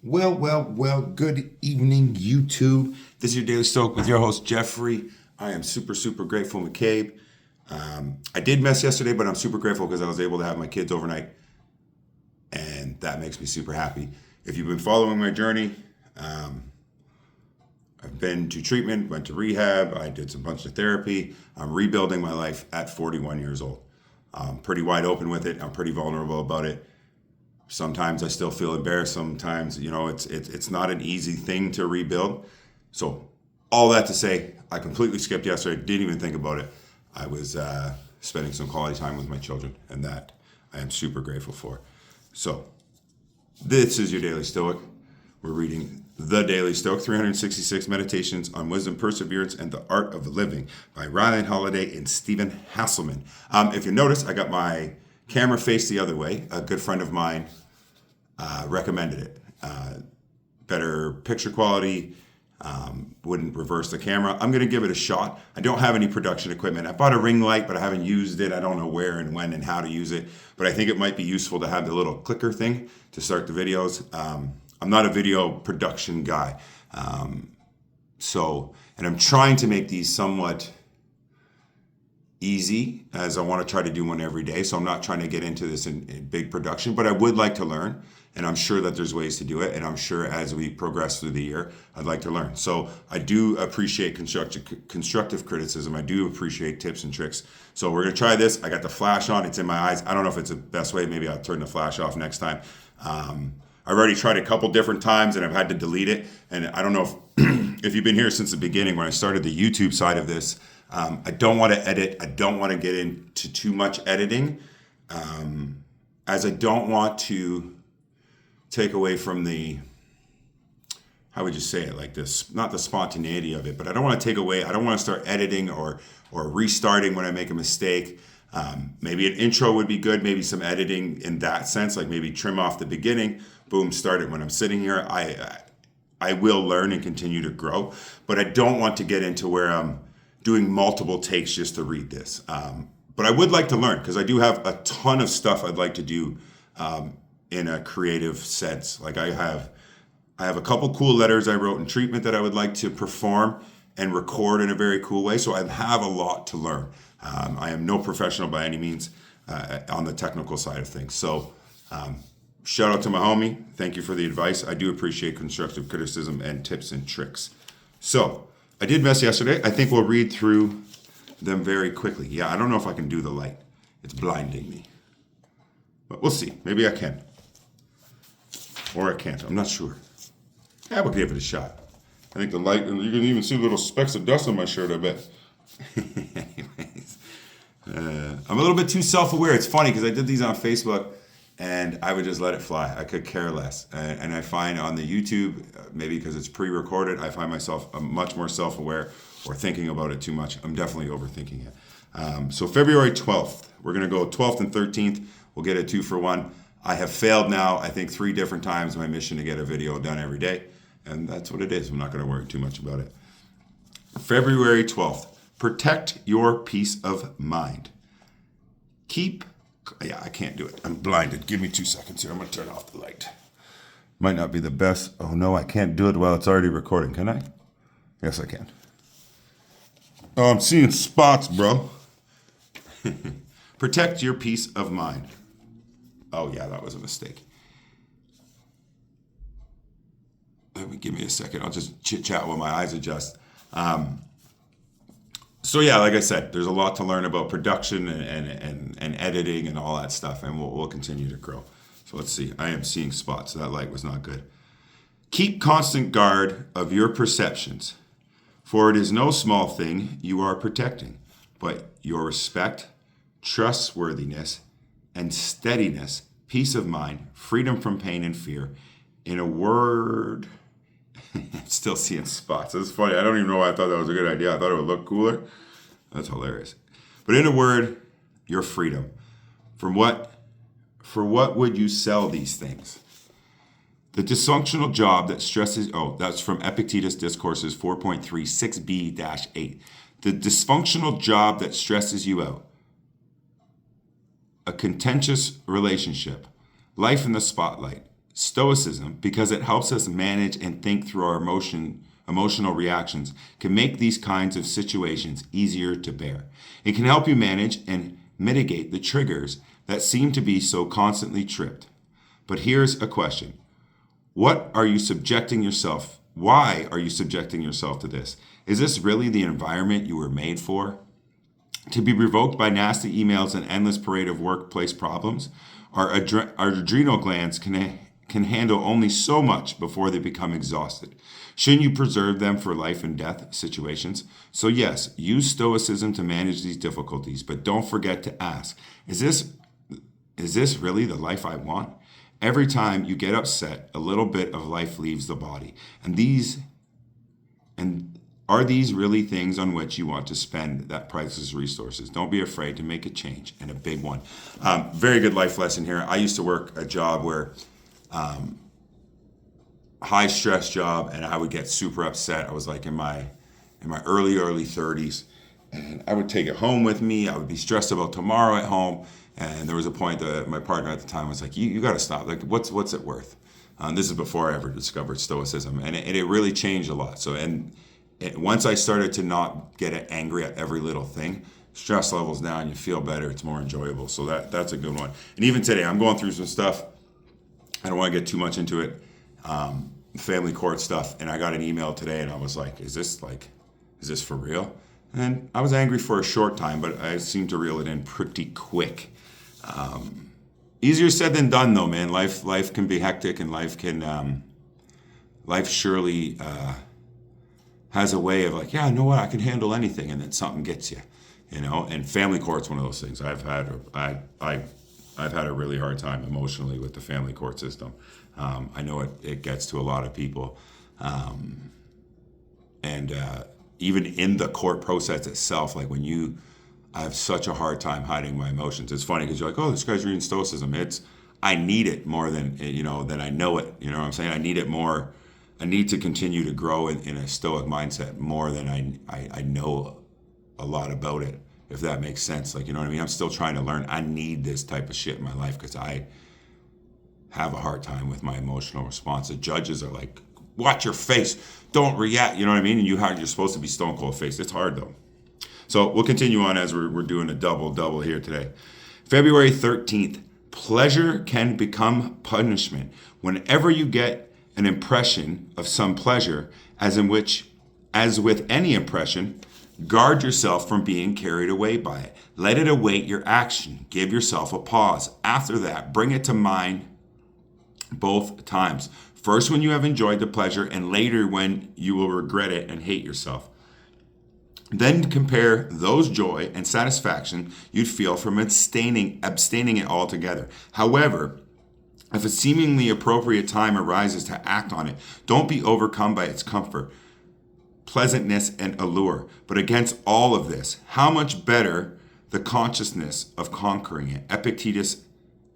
Well, good evening, YouTube. This is your Daily Stoic with your host, Jeffrey. I am super grateful, McCabe. I did mess yesterday, but I'm super grateful because I was able to have my kids overnight, and that makes me super happy. If you've been following my journey, I've been to treatment, went to rehab, I did some bunch of therapy. I'm rebuilding my life at 41 years old. I'm pretty wide open with it. I'm pretty vulnerable about it. Sometimes I still feel embarrassed. Sometimes, it's not an easy thing to rebuild. So all that to say, I completely skipped yesterday. Didn't even think about it. I was spending some quality time with my children, and that I am super grateful for. So this is your Daily Stoic. We're reading The Daily Stoic, 366 Meditations on Wisdom, Perseverance, and the Art of Living by Ryan Holiday and Stephen Hasselman. If you notice, I got my camera faced the other way. A good friend of mine recommended it. Better picture quality, wouldn't reverse the camera. I'm going to give it a shot. I don't have any production equipment. I bought a ring light, but I haven't used it. I don't know where and when and how to use it, but I think it might be useful to have the little clicker thing to start the videos. I'm not a video production guy. And I'm trying to make these somewhat easy, as I want to try to do one every day. So I'm not trying to get into this in big production, but I would like to learn. And I'm sure that there's ways to do it. And I'm sure as we progress through the year, I'd like to learn. So I do appreciate constructive criticism. I do appreciate tips and tricks. So we're going to try this. I got the flash on. It's in my eyes. I don't know if it's the best way. Maybe I'll turn the flash off next time. I've already tried a couple different times and I've had to delete it. And I don't know if, if you've been here since the beginning when I started the YouTube side of this. I don't want to edit. I don't want to get into too much editing, as I don't want to take away from how would you say it, like this, not the spontaneity of it, but I don't want to take away. I don't want to start editing or restarting when I make a mistake. Maybe an intro would be good. Maybe some editing in that sense, like maybe trim off the beginning, boom, start it when I'm sitting here. I will learn and continue to grow, but I don't want to get into where I'm doing multiple takes just to read this. But I would like to learn because I do have a ton of stuff I'd like to do in a creative sense. Like I have a couple cool letters I wrote in treatment that I would like to perform and record in a very cool way. So I have a lot to learn. I am no professional by any means on the technical side of things. So shout out to my homie. Thank you for the advice. I do appreciate constructive criticism and tips and tricks. So I did mess yesterday. I think we'll read through them very quickly. Yeah, I don't know if I can do the light. It's blinding me. But we'll see. Maybe I can. Or I can't. I'm not sure. Yeah, we'll give it a shot. I think the light, and you can even see little specks of dust on my shirt, I bet. Anyways, I'm a little bit too self-aware. It's funny because I did these on Facebook and I would just let it fly. I could care less. And I find on the YouTube, maybe because it's pre-recorded, I find myself much more self-aware or thinking about it too much. I'm definitely overthinking it. So February 12th, we're going to go 12th and 13th. We'll get a 2-for-1. I have failed now, I think 3 different times my mission to get a video done every day. And that's what it is. I'm not going to worry too much about it. February 12th, protect your peace of mind. I can't do it. I'm blinded. Give me 2 seconds here. I'm going to turn off the light. Might not be the best. Oh no, I can't do it while it's already recording. Can I? Yes, I can. Oh, I'm seeing spots, bro. Protect your peace of mind. Oh yeah, that was a mistake. Give me a second. I'll just chit chat while my eyes adjust. So yeah, like I said, there's a lot to learn about production and editing and all that stuff, and we'll continue to grow. So let's see. I am seeing spots. That light was not good. Keep constant guard of your perceptions, for it is no small thing you are protecting, but your respect, trustworthiness, and steadiness, peace of mind, freedom from pain and fear. In a word, I'm still seeing spots. It's funny. I don't even know why I thought that was a good idea. I thought it would look cooler. That's hilarious. But in a word, your freedom. For what would you sell these things? The dysfunctional job that stresses, that's from Epictetus Discourses 4.36b-8. The dysfunctional job that stresses you out. A contentious relationship. Life in the spotlight. Stoicism, because it helps us manage and think through our emotional reactions, can make these kinds of situations easier to bear. It can help you manage and mitigate the triggers that seem to be so constantly tripped. But here's a question. What are you subjecting yourself? Why are you subjecting yourself to this? Is this really the environment you were made for? To be provoked by nasty emails and endless parade of workplace problems? Our adrenal glands can handle only so much before they become exhausted. Shouldn't you preserve them for life and death situations? So yes, use Stoicism to manage these difficulties, but don't forget to ask, is this really the life I want? Every time you get upset, a little bit of life leaves the body. And are these really things on which you want to spend that priceless resources? Don't be afraid to make a change, and a big one. Very good life lesson here. I used to work a job where high stress job, and I would get super upset. I was like in my early 30s, and I would take it home with me. I would be stressed about tomorrow at home. And there was a point that my partner at the time was like, you got to stop. Like, what's it worth? This is before I ever discovered Stoicism, and it really changed a lot. So, once I started to not get angry at every little thing, stress levels down, you feel better, it's more enjoyable. So that's a good one. And even today, I'm going through some stuff. I don't want to get too much into it. Family court stuff, and I got an email today, and I was like, is this for real? And I was angry for a short time, but I seemed to reel it in pretty quick. Easier said than done, though, man. Life can be hectic, and life surely has a way of like, yeah, you know what, I can handle anything, and then something gets you, And family court's one of those things. I've had a really hard time emotionally with the family court system. I know it gets to a lot of people, and even in the court process itself, like I have such a hard time hiding my emotions. It's funny because you're like, oh, this guy's reading Stoicism. I need it more than I know it. You know what I'm saying? I need it more. I need to continue to grow in a Stoic mindset more than I know a lot about it, if that makes sense. Like, you know what I mean? I'm still trying to learn. I need this type of shit in my life because I have a hard time with my emotional response. The judges are like, watch your face, don't react. You know what I mean? And you're supposed to be stone cold faced. It's hard though. So we'll continue on as we're doing a double here today. February 13th, pleasure can become punishment. Whenever you get an impression of some pleasure, as with any impression, guard yourself from being carried away by it. Let it await your action. Give yourself a pause. After that, bring it to mind both times. First when you have enjoyed the pleasure, and later when you will regret it and hate yourself. Then compare those joy and satisfaction you'd feel from abstaining it altogether. However, if a seemingly appropriate time arises to act on it, don't be overcome by its comfort, pleasantness, and allure. But against all of this, how much better the consciousness of conquering it. Epictetus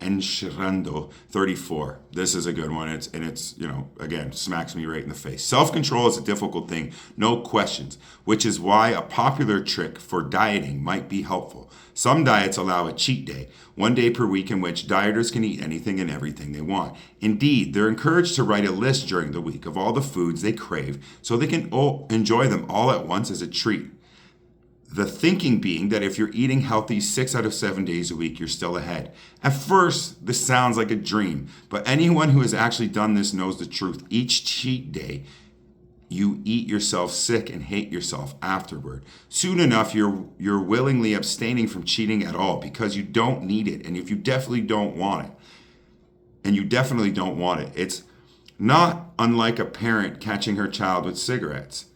Enchirando 34. This is a good one. It's again, smacks me right in the face. Self-control is a difficult thing, no questions, which is why a popular trick for dieting might be helpful. Some diets allow a cheat day, 1 day per week in which dieters can eat anything and everything they want. Indeed, they're encouraged to write a list during the week of all the foods they crave so they can enjoy them all at once as a treat. The thinking being that if you're eating healthy 6 out of 7 days a week, you're still ahead. At first, this sounds like a dream, but anyone who has actually done this knows the truth. Each cheat day, you eat yourself sick and hate yourself afterward. Soon enough, you're willingly abstaining from cheating at all because you don't need it, and if you definitely don't want it, it's not unlike a parent catching her child with cigarettes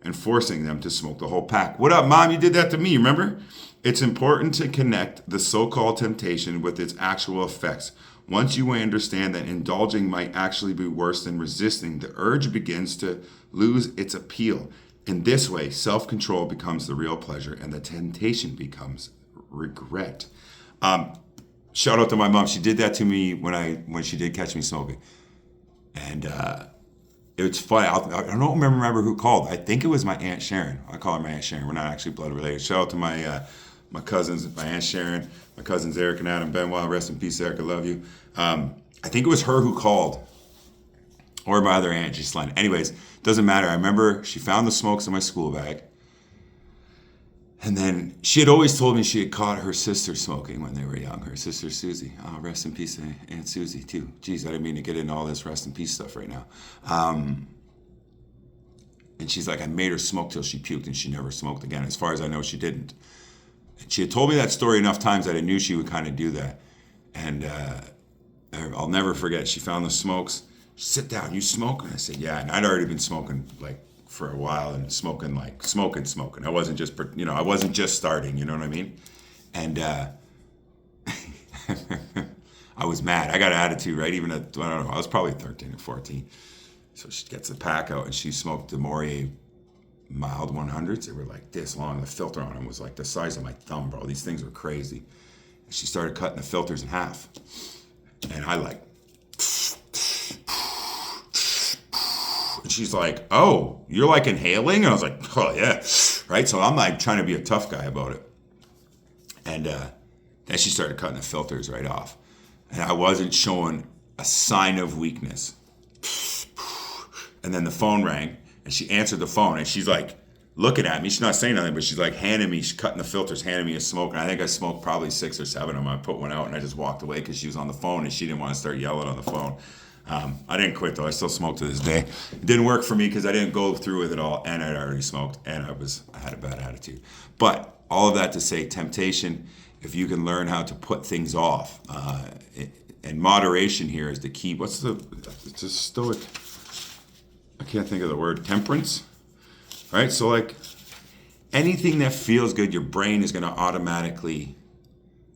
and forcing them to smoke the whole pack. What up, Mom? You did that to me, remember? It's important to connect the so-called temptation with its actual effects. Once you understand that indulging might actually be worse than resisting, the urge begins to lose its appeal. In this way, self-control becomes the real pleasure and the temptation becomes regret. Shout out to my mom. She did that to me when she did catch me smoking. And it's funny. I don't remember who called. I think it was my Aunt Sharon. I call her my Aunt Sharon. We're not actually blood related. Shout out to my cousins, my Aunt Sharon, my cousins Eric and Adam Benoit. Rest in peace, Eric. I love you. I think it was her who called Or my other aunt, she's Slender. Anyways, doesn't matter. I remember she found the smokes in my school bag. And then she had always told me she had caught her sister smoking when they were young. Her sister Susie. Oh, rest in peace, Aunt Susie, too. Geez, I didn't mean to get into all this rest in peace stuff right now. And she's like, I made her smoke till she puked, and she never smoked again. As far as I know, she didn't. And she had told me that story enough times that I knew she would kind of do that. And I'll never forget, she found the smokes. Sit down, you smoke? And I said, yeah. And I'd already been smoking like for a while, and smoking. I wasn't just starting, you know what I mean? And I was mad. I got attitude, right? Even at, I don't know, I was probably 13 or 14. So she gets the pack out and she smoked the Morier mild 100s. They were like this long. The filter on them was like the size of my thumb, bro. These things were crazy. And she started cutting the filters in half. And I like, and she's like, oh, you're like inhaling? And I was like, oh yeah, right? So I'm like trying to be a tough guy about it. And then she started cutting the filters right off. And I wasn't showing a sign of weakness. And then the phone rang, and she answered the phone, and she's like looking at me. She's not saying nothing, but she's like handing me, she's cutting the filters, handing me a smoke. And I think I smoked probably 6 or 7 of them. I put one out, and I just walked away because she was on the phone, and she didn't want to start yelling on the phone. I didn't quit, though. I still smoke to this day. It didn't work for me because I didn't go through with it all, and I'd already smoked, and I had a bad attitude. But all of that to say, temptation, if you can learn how to put things off, and moderation here is the key. It's a Stoic, I can't think of the word, temperance, right? So like anything that feels good, your brain is going to automatically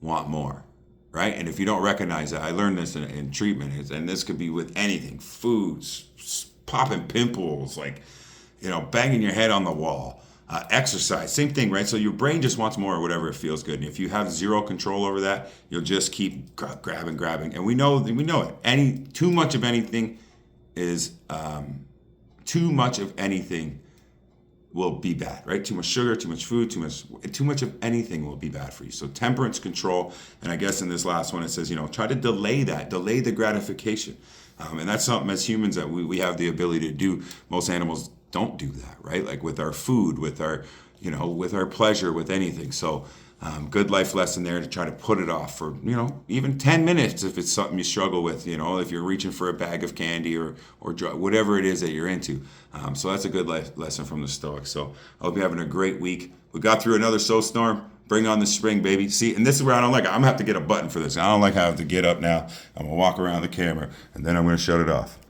want more, right? And if you don't recognize that, I learned this in treatment, and this could be with anything, foods, popping pimples, like, banging your head on the wall, exercise, same thing, right? So your brain just wants more or whatever it feels good. And if you have zero control over that, you'll just keep grabbing. And we know it. Too much of anything will be bad, right? Too much sugar, too much food, too much of anything will be bad for you. So temperance, control, and I guess in this last one it says, try to delay the gratification. And that's something as humans that we have the ability to do. Most animals don't do that, right? Like with our food, with our pleasure, with anything. So good life lesson there to try to put it off for, even 10 minutes if it's something you struggle with, if you're reaching for a bag of candy or drug, whatever it is that you're into. So that's a good life lesson from the Stoics. So I hope you're having a great week. We got through another snowstorm. Bring on the spring, baby. See, and this is where I don't like it. I'm going to have to get a button for this. I don't like how I have to get up now. I'm going to walk around the camera, and then I'm going to shut it off.